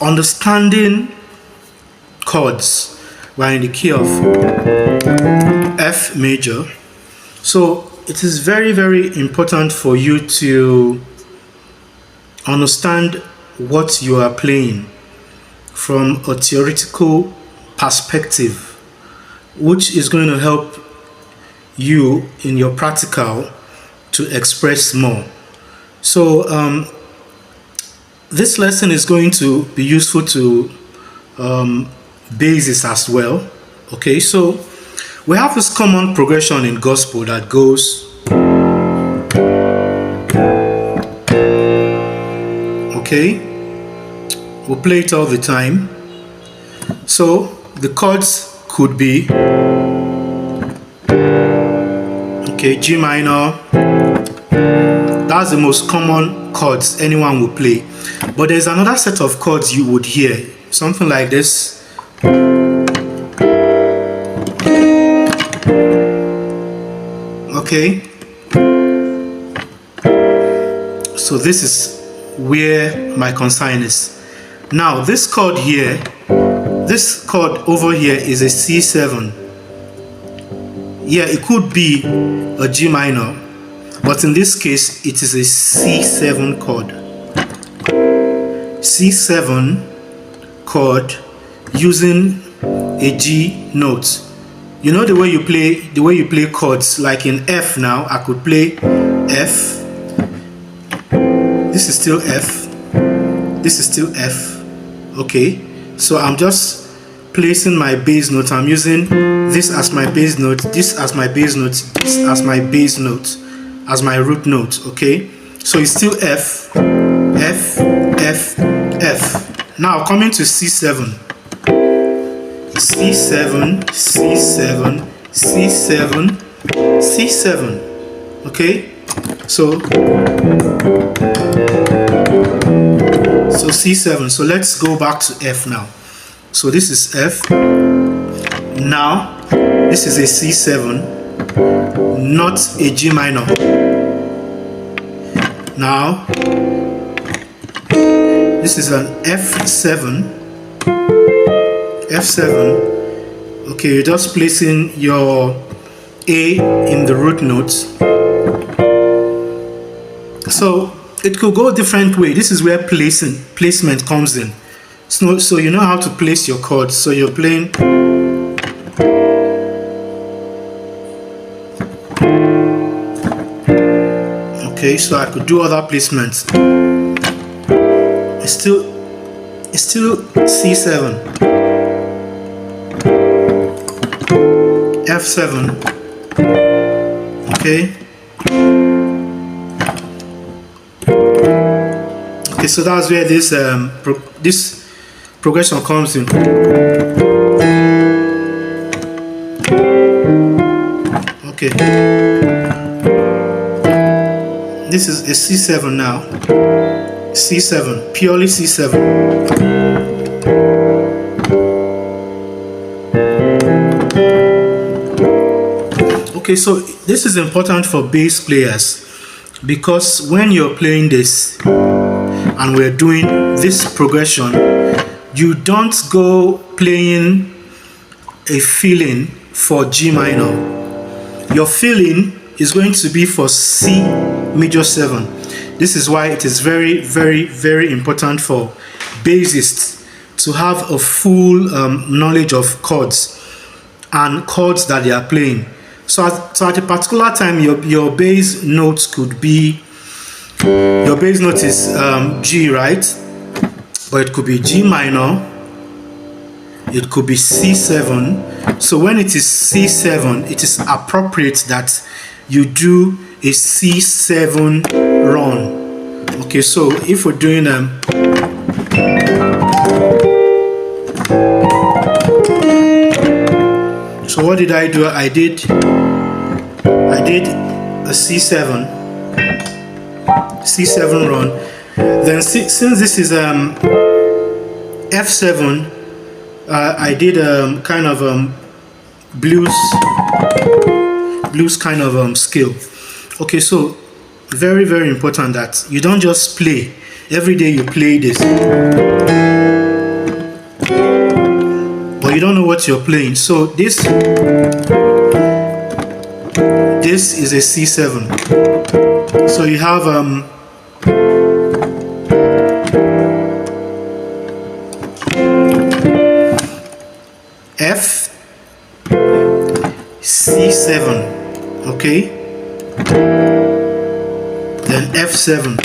understanding chords. We're in the key of F major. So it is very, very important for you to understand what you are playing from a theoretical perspective, which is going to help you in your practical to express more. So this lesson is going to be useful to basis as well. Okay, so we have this common progression in gospel that goes, okay, we'll play it all the time. So the chords could be, okay, G minor. That's the most common chords anyone will play. But there's another set of chords you would hear, something like this. Okay, so this is where my concern is. Now this chord here, this chord over here is a C7. Yeah, it could be a G minor, but in this case it is a C7 chord. C7 chord using a G note. You know the way you play chords, like in F now, I could play F. This is still F. This is still F. Okay, so I'm just placing my bass note. I'm using this as my bass note, this as my bass note, this as my bass note, as my root note. Okay, so it's still F, F, F, F. Now coming to C7. C7, C7, C7, C7. Okay, so C7. So let's go back to F now. So this is F. Now this is a C7, not a G minor. Now this is an F7. F7. Okay, you're just placing your A in the root notes. So it could go a different way. This is where placement comes in. So you know how to place your chords. So you're playing. Okay, so I could do other placements. It's still C7. F7. Okay. Okay, so that's where this this progression comes in. Okay. This is a C7 now. C7, purely C7. Okay, so this is important for bass players, because when you're playing this and we're doing this progression, you don't go playing a feeling for G minor. Your feeling is going to be for C major 7. This is why it is very, very, very important for bassists to have a full knowledge of chords and chords that they are playing. So at a particular time, your bass notes could be, your bass note is G, right? Or it could be G minor, it could be C7. So when it is C7, it is appropriate that you do a C7 run. Okay, so if we're doing so what did I do? I did a C7 run. Then since this is F7, I did kind of blues kind of scale. Okay, so very, very important that you don't just play every day. You play this. what you're playing. So this is a C7. So you have F, C7, okay, then F7,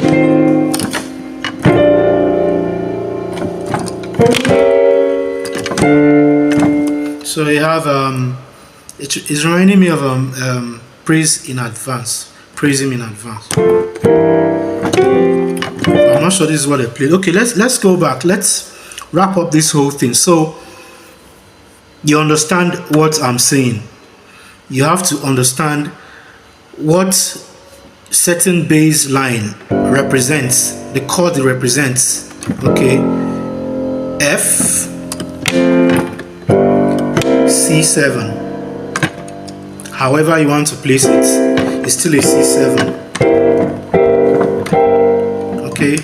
so you have it's reminding me of praise in advance, praise him in advance. I'm not sure this is what I played. Okay, let's go back, let's wrap up this whole thing. So you understand what I'm saying. You have to understand what certain bass line represents, the chord it represents. Okay, F, C7. However you want to place it, it's still a C7. Okay.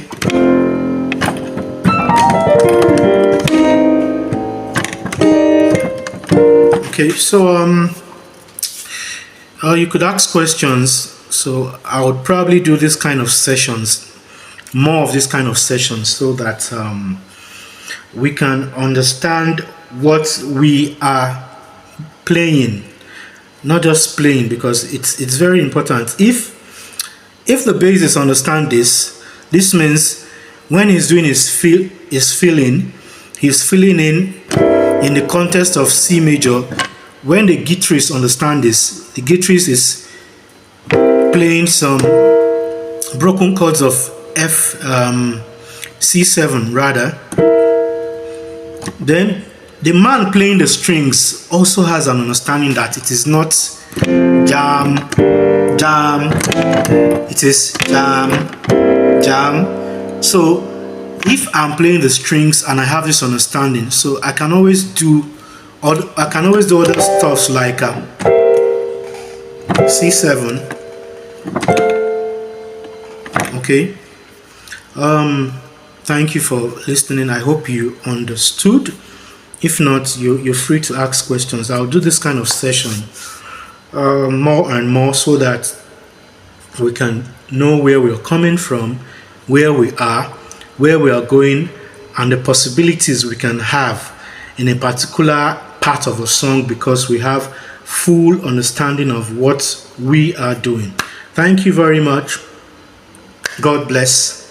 Okay, so you could ask questions. So I would probably do this kind of sessions, more of this kind of sessions, so that we can understand what we are playing, not just playing, because it's very important. If the bassist understand this means when he's doing his filling, he's filling in the context of C major. When the guitarist understand this, the guitarist is playing some broken chords of F, C7 rather. Then the man playing the strings also has an understanding that it is not jam, jam, it is jam, jam. So if I'm playing the strings and I have this understanding, so I can always do other stuffs like C7. Okay. Thank you for listening. I hope you understood. If not, you're free to ask questions. I'll do this kind of session more and more, so that we can know where we're coming from, where we are going, and the possibilities we can have in a particular part of a song, because we have full understanding of what we are doing. Thank you very much. God bless.